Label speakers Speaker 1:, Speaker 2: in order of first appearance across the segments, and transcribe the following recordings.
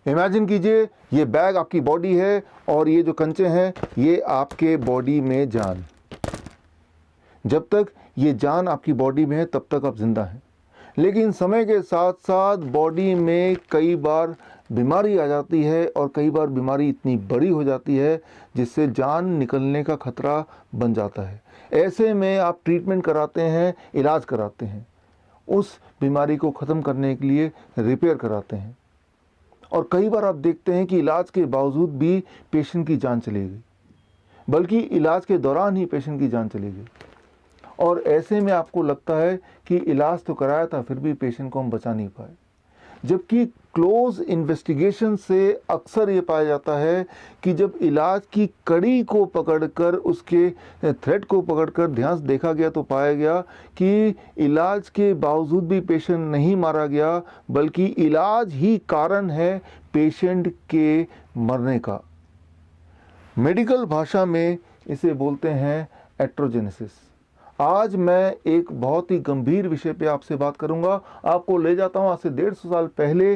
Speaker 1: Imagine कीजिए ये bag आपकी बॉडी है और ये जो कंचे हैं ये आपके बॉडी में जान। जब तक ये जान आपकी बॉडी में है तब तक आप जिंदा हैं, लेकिन समय के साथ साथ बॉडी में कई बार बीमारी आ जाती है और कई बार बीमारी इतनी बड़ी हो जाती है जिससे जान निकलने का खतरा बन जाता है। ऐसे में आप ट्रीटमेंट कराते हैं, इलाज कराते हैं, उस बीमारी को ख़त्म करने के लिए रिपेयर कराते हैं। और कई बार आप देखते हैं कि इलाज के बावजूद भी पेशेंट की जान चली गई, बल्कि इलाज के दौरान ही पेशेंट की जान चली गई। और ऐसे में आपको लगता है कि इलाज तो कराया था फिर भी पेशेंट को हम बचा नहीं पाए। जबकि क्लोज इन्वेस्टिगेशन से अक्सर ये पाया जाता है कि जब इलाज की कड़ी को पकड़कर, उसके थ्रेड को पकड़कर ध्यान से देखा गया तो पाया गया कि इलाज के बावजूद भी पेशेंट नहीं मारा गया, बल्कि इलाज ही कारण है पेशेंट के मरने का। मेडिकल भाषा में इसे बोलते हैं एट्रोजेनेसिस। आज मैं एक बहुत ही गंभीर विषय पे आपसे बात करूंगा। आपको ले जाता हूं आज से 150 साल पहले,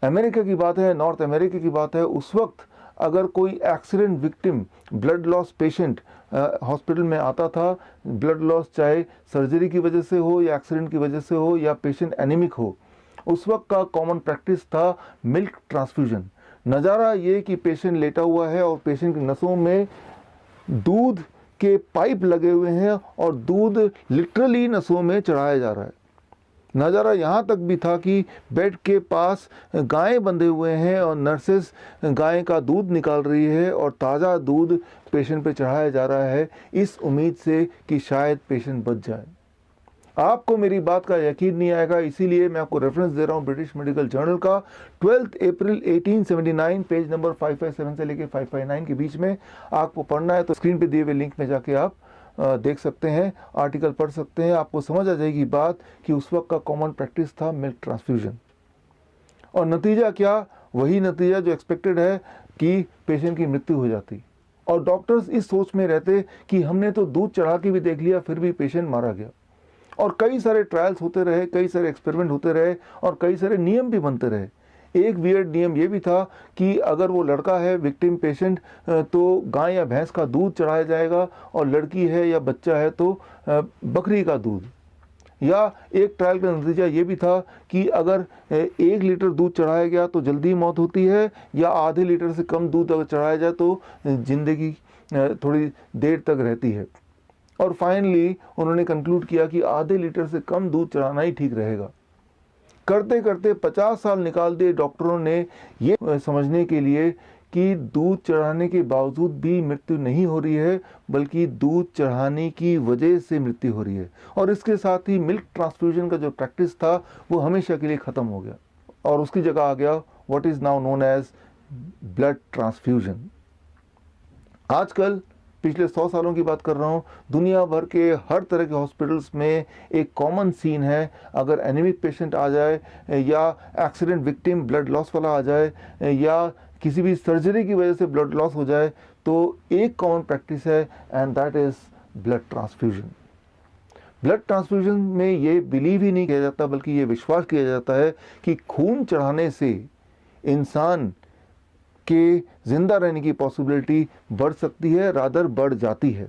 Speaker 1: अमेरिका की बात है, नॉर्थ अमेरिका की बात है। उस वक्त अगर कोई accident victim, blood loss patient hospital में आता था, ब्लड लॉस चाहे सर्जरी की वजह से हो या एक्सीडेंट की वजह से हो या पेशेंट एनीमिक हो, उस वक्त का कॉमन प्रैक्टिस था मिल्क ट्रांसफ्यूजन। नज़ारा ये कि पेशेंट लेटा हुआ है और पेशेंट की नसों में दूध के पाइप लगे हुए हैं और दूध लिटरली नसों में चढ़ाया जा रहा है। नज़ारा यहाँ तक भी था कि बेड के पास गायें बंधे हुए हैं और नर्सेस गाय का दूध निकाल रही है और ताज़ा दूध पेशेंट पे चढ़ाया जा रहा है, इस उम्मीद से कि शायद पेशेंट बच जाए। आपको मेरी बात का यकीन नहीं आएगा, इसीलिए मैं आपको रेफरेंस दे रहा हूँ ब्रिटिश मेडिकल जर्नल का 12 अप्रैल 1879, पेज नंबर 557 से लेकर 559 के बीच में। आपको पढ़ना है तो स्क्रीन पे दिए हुए लिंक में जाके आप देख सकते हैं, आर्टिकल पढ़ सकते हैं। आपको समझ आ जाएगी बात कि उस वक्त का कॉमन प्रैक्टिस था मिल्क ट्रांसफ्यूजन। और नतीजा क्या? वही नतीजा जो एक्सपेक्टेड है कि पेशेंट की मृत्यु हो जाती। और डॉक्टर्स इस सोच में रहते कि हमने तो दूध चढ़ा के भी देख लिया फिर भी पेशेंट मारा गया। और कई सारे ट्रायल्स होते रहे, कई सारे एक्सपेरिमेंट होते रहे और कई सारे नियम भी बनते रहे। एक वियर्ड नियम ये भी था कि अगर वो लड़का है विक्टिम पेशेंट तो गाय या भैंस का दूध चढ़ाया जाएगा, और लड़की है या बच्चा है तो बकरी का दूध। या एक ट्रायल का नतीजा ये भी था कि अगर 1 लीटर दूध चढ़ाया गया तो जल्दी मौत होती है, या आधे लीटर से कम दूध अगर चढ़ाया जाए तो जिंदगी थोड़ी देर तक रहती है। और फाइनली उन्होंने कंक्लूड किया कि आधे लीटर से कम दूध चढ़ाना ही ठीक रहेगा। करते करते 50 साल निकाल दिए डॉक्टरों ने ये समझने के लिए कि दूध चढ़ाने के बावजूद भी मृत्यु नहीं हो रही है, बल्कि दूध चढ़ाने की वजह से मृत्यु हो रही है। और इसके साथ ही मिल्क ट्रांसफ्यूजन का जो प्रैक्टिस था वो हमेशा के लिए ख़त्म हो गया और उसकी जगह आ गया what is now known as blood transfusion. आजकल पिछले 100 सालों की बात कर रहा हूँ, दुनिया भर के हर तरह के हॉस्पिटल्स में एक कॉमन सीन है। अगर एनीमिक पेशेंट आ जाए या एक्सीडेंट विक्टिम ब्लड लॉस वाला आ जाए या किसी भी सर्जरी की वजह से ब्लड लॉस हो जाए, तो एक कॉमन प्रैक्टिस है and that is blood transfusion. Blood transfusion में ये बिलीव ही नहीं किया जाता, बल्कि ये विश्वास किया जाता है कि खून चढ़ाने से इंसान के जिंदा रहने की पॉसिबिलिटी बढ़ सकती है, रादर बढ़ जाती है।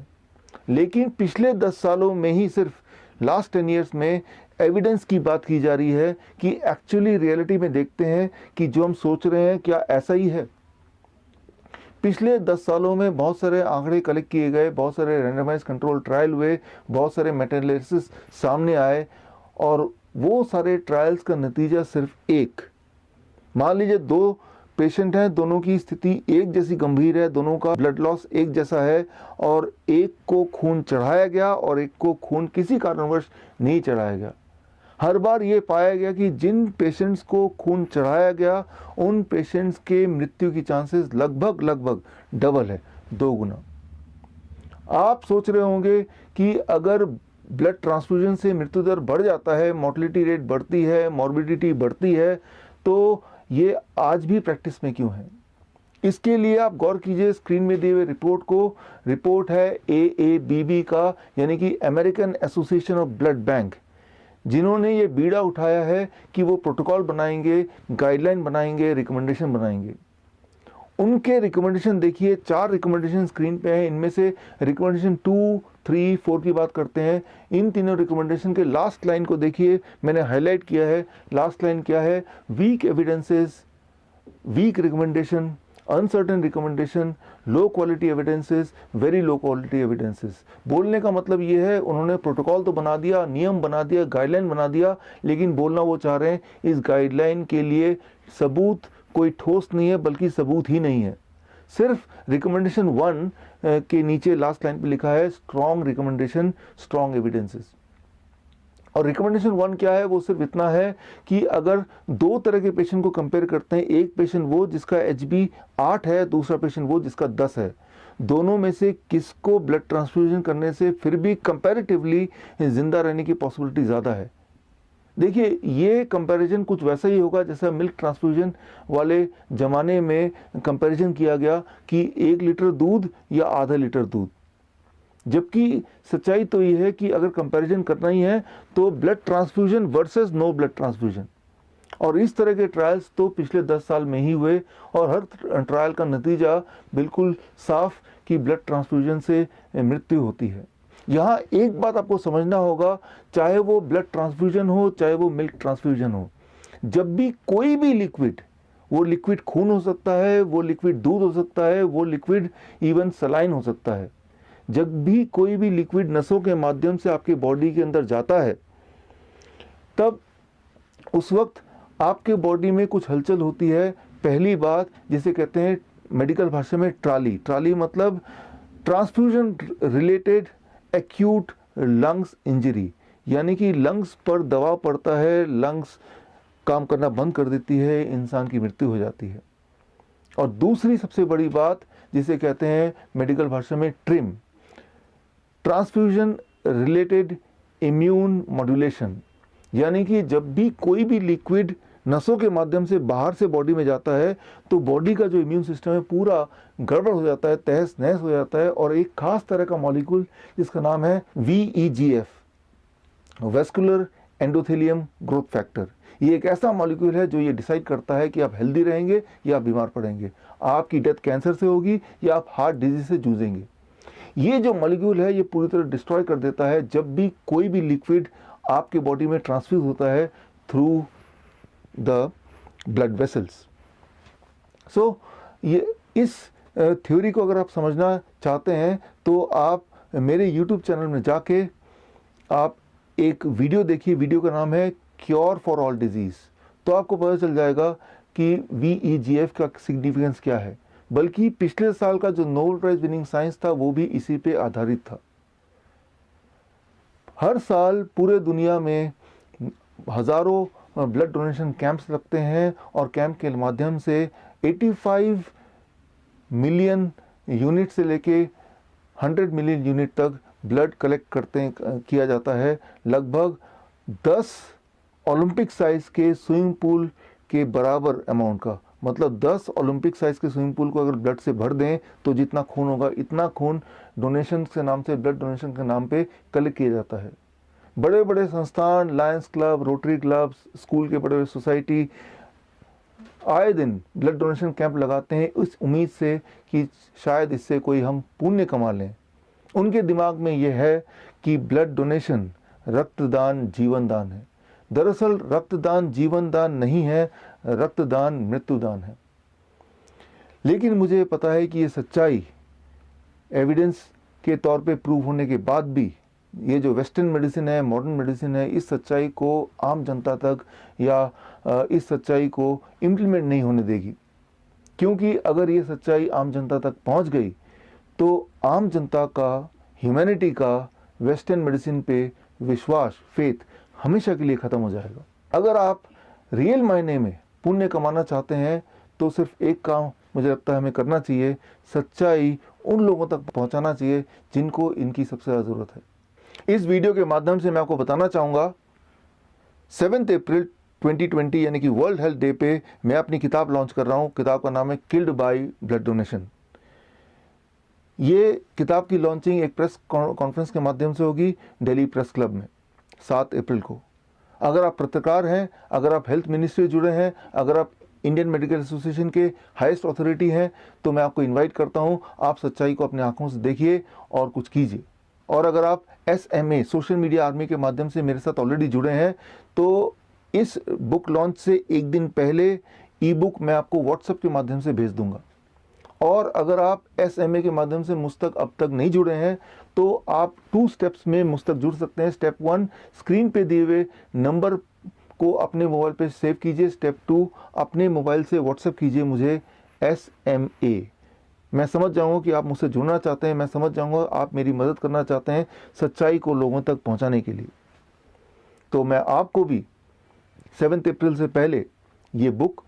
Speaker 1: लेकिन पिछले 10 सालों में ही, सिर्फ लास्ट 10 ईयर्स में एविडेंस की बात की जा रही है कि एक्चुअली रियलिटी में देखते हैं कि जो हम सोच रहे हैं क्या ऐसा ही है। पिछले 10 सालों में बहुत सारे आंकड़े कलेक्ट किए गए, बहुत सारे रैंडमाइज कंट्रोल ट्रायल हुए, बहुत सारे मेटाएनालिसिस सामने आए, और वो सारे ट्रायल्स का नतीजा सिर्फ एक। मान लीजिए 2 पेशेंट हैं, दोनों की स्थिति एक जैसी गंभीर है, दोनों का ब्लड लॉस एक जैसा है, और एक को खून चढ़ाया गया और एक को खून किसी कारणवश नहीं चढ़ाया गया। हर बार ये पाया गया कि जिन पेशेंट्स को खून चढ़ाया गया उन पेशेंट्स के मृत्यु की चांसेस लगभग डबल है, 2 गुना। आप सोच रहे होंगे कि अगर ब्लड ट्रांसफ्यूजन से मृत्यु दर बढ़ जाता है, मोर्टेलिटी रेट बढ़ती है, मॉर्बिडिटी बढ़ती है, तो ये आज भी प्रैक्टिस में क्यों है? इसके लिए आप गौर कीजिए स्क्रीन में दिए हुए रिपोर्ट को। रिपोर्ट है AABB का, यानी कि American association of blood bank. जिन्होंने ये बीड़ा उठाया है कि वो प्रोटोकॉल बनाएंगे, गाइडलाइन बनाएंगे, रिकमेंडेशन बनाएंगे। उनके रिकमेंडेशन देखिए, 4 रिकमेंडेशन स्क्रीन पे हैं। इनमें से रिकमेंडेशन 2, 3, 4 की बात करते हैं। इन तीनों रिकमेंडेशन के लास्ट लाइन को देखिए, मैंने हाईलाइट किया है। लास्ट लाइन क्या है? Weak evidences, weak recommendation, uncertain recommendation, low quality evidences, very low quality evidences. बोलने का मतलब ये है, उन्होंने प्रोटोकॉल तो बना दिया, नियम बना दिया, गाइडलाइन बना दिया, लेकिन बोलना वो चाह रहे हैं इस गाइडलाइन के लिए सबूत कोई ठोस नहीं है, बल्कि सबूत ही नहीं है। सिर्फ रिकमेंडेशन 1 के नीचे लास्ट लाइन पे लिखा है स्ट्रॉन्ग रिकमेंडेशन, स्ट्रॉन्ग एविडेंसेस। और रिकमेंडेशन 1 क्या है? वो सिर्फ इतना है कि अगर 2 तरह के पेशेंट को कंपेयर करते हैं, एक पेशेंट वो जिसका HB 8 है, दूसरा पेशेंट वो जिसका 10 है, दोनों में से किसको ब्लड ट्रांसफ्यूजन करने से फिर भी कंपैरेटिवली जिंदा रहने की पॉसिबिलिटी ज़्यादा है। देखिए, ये कंपैरिजन कुछ वैसा ही होगा जैसा मिल्क ट्रांसफ्यूजन वाले ज़माने में कंपैरिजन किया गया कि 1 लीटर दूध या आधा लीटर दूध। जबकि सच्चाई तो ये है कि अगर कंपैरिजन करना ही है तो blood transfusion versus no blood transfusion. और इस तरह के ट्रायल्स तो पिछले 10 साल में ही हुए, और हर ट्रायल का नतीजा बिल्कुल साफ कि ब्लड ट्रांसफ्यूजन से मृत्यु होती है। यहाँ एक बात आपको समझना होगा, चाहे वो ब्लड ट्रांसफ्यूजन हो, चाहे वो मिल्क ट्रांसफ्यूजन हो, जब भी कोई भी लिक्विड, वो लिक्विड खून हो सकता है, वो लिक्विड दूध हो सकता है, वो लिक्विड इवन सलाइन हो सकता है, जब भी कोई भी लिक्विड नसों के माध्यम से आपके बॉडी के अंदर जाता है, तब उस वक्त आपके बॉडी में कुछ हलचल होती है। पहली बात जिसे कहते हैं मेडिकल भाषा में ट्राली। ट्राली मतलब transfusion related acute lungs injury, यानी कि लंग्स पर दबाव पड़ता है, लंग्स काम करना बंद कर देती है, इंसान की मृत्यु हो जाती है। और दूसरी सबसे बड़ी बात जिसे कहते हैं मेडिकल भाषा में trim, transfusion related immune modulation, यानी कि जब भी कोई भी लिक्विड नसों के माध्यम से बाहर से बॉडी में जाता है तो बॉडी का जो इम्यून सिस्टम है पूरा गड़बड़ हो जाता है, तहस नहस हो जाता है। और एक खास तरह का मॉलिक्यूल जिसका नाम है VEGF, vascular endothelium growth factor, ये एक ऐसा मॉलिक्यूल है जो ये डिसाइड करता है कि आप हेल्दी रहेंगे या आप बीमार पड़ेंगे, आपकी डेथ कैंसर से होगी या आप हार्ट डिजीज से जूझेंगे। ये जो मॉलिक्यूल है ये पूरी तरह डिस्ट्रॉय कर देता है जब भी कोई भी लिक्विड आपके बॉडी में ट्रांसफ्यूज होता है थ्रू द ब्लड वेसल्स। सो ये इस थ्योरी को अगर आप समझना चाहते हैं तो आप मेरे YouTube चैनल में जाके आप एक वीडियो देखिए। वीडियो का नाम है क्योर फॉर ऑल डिजीज़। तो आपको पता चल जाएगा कि VEGF का सिग्निफिकेंस क्या है। बल्कि पिछले साल का जो नोबेल प्राइज विनिंग साइंस था वो भी इसी पे आधारित था। हर साल पूरे दुनिया में हज़ारों ब्लड डोनेशन कैंप्स लगते हैं और कैंप के माध्यम से 85 मिलियन यूनिट से लेके 100 मिलियन यूनिट तक ब्लड कलेक्ट किया जाता है। लगभग 10 ओलंपिक साइज के स्विमिंग पूल के बराबर अमाउंट का, मतलब 10 ओलंपिक साइज के स्विमिंग पूल को अगर ब्लड से भर दें तो जितना खून होगा इतना खून डोनेशन के नाम से, ब्लड डोनेशन के नाम पे कलेक्ट किया जाता है। बड़े बड़े संस्थान, Lions club, rotary club, school के बड़े बड़े सोसाइटी आए दिन ब्लड डोनेशन कैंप लगाते हैं इस उम्मीद से कि शायद इससे कोई हम पुण्य कमा लें। उनके दिमाग में यह है कि ब्लड डोनेशन रक्तदान जीवन दान है। दरअसल रक्तदान जीवन दान नहीं है, रक्तदान मृत्युदान है। लेकिन मुझे पता है कि ये सच्चाई एविडेंस के तौर पे प्रूव होने के बाद भी ये जो वेस्टर्न मेडिसिन है, मॉडर्न मेडिसिन है, इस सच्चाई को आम जनता तक या इस सच्चाई को इम्प्लीमेंट नहीं होने देगी। क्योंकि अगर ये सच्चाई आम जनता तक पहुंच गई तो आम जनता का, ह्यूमैनिटी का वेस्टर्न मेडिसिन पे विश्वास, फेथ हमेशा के लिए ख़त्म हो जाएगा। अगर आप रियल मायने में पुण्य कमाना चाहते हैं तो सिर्फ एक काम मुझे लगता है हमें करना चाहिए, सच्चाई उन लोगों तक पहुंचाना चाहिए जिनको इनकी सबसे ज़्यादा ज़रूरत है। इस वीडियो के माध्यम से मैं आपको बताना चाहूँगा 7 अप्रैल 2020 यानी कि वर्ल्ड हेल्थ डे पे मैं अपनी किताब लॉन्च कर रहा हूँ। किताब का नाम है किल्ड बाय ब्लड डोनेशन। ये किताब की लॉन्चिंग एक प्रेस कॉन्फ्रेंस के माध्यम से होगी दिल्ली प्रेस क्लब में 7 अप्रैल को। अगर आप पत्रकार हैं, अगर आप हेल्थ मिनिस्ट्री जुड़े हैं, अगर आप इंडियन मेडिकल एसोसिएशन के हाईएस्ट अथॉरिटी हैं, तो मैं आपको इनवाइट करता हूं, आप सच्चाई को अपने आंखों से देखिए और कुछ कीजिए। और अगर आप SMA सोशल मीडिया आर्मी के माध्यम से मेरे साथ ऑलरेडी जुड़े हैं, तो इस बुक लॉन्च से एक दिन पहले ई बुक मैं आपको व्हाट्सएप के माध्यम से भेज दूंगा। और अगर आप SMA के माध्यम से मुझ तक अब तक नहीं जुड़े हैं, तो आप 2 स्टेप्स में मुझ तक जुड़ सकते हैं। स्टेप 1, स्क्रीन पे दिए हुए नंबर को अपने मोबाइल पे सेव कीजिए। स्टेप 2, अपने मोबाइल से व्हाट्सएप कीजिए मुझे SMA। मैं समझ जाऊंगा कि आप मुझसे जुड़ना चाहते हैं, मैं समझ जाऊंगा आप मेरी मदद करना चाहते हैं सच्चाई को लोगों तक पहुंचाने के लिए। तो मैं आपको भी 7 अप्रैल से पहले ये बुक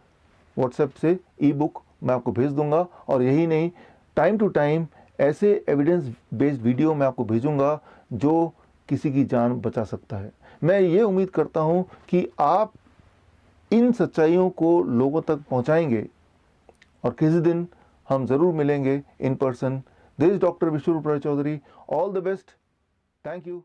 Speaker 1: व्हाट्सएप से ई बुक मैं आपको भेज दूंगा। और यही नहीं, टाइम टू टाइम ऐसे एविडेंस बेस्ड वीडियो मैं आपको भेजूंगा जो किसी की जान बचा सकता है। मैं ये उम्मीद करता हूं कि आप इन सच्चाइयों को लोगों तक पहुंचाएंगे और किसी दिन हम ज़रूर मिलेंगे in person. This is doctor Biswaroop Roy Chowdhury. All the best. Thank you.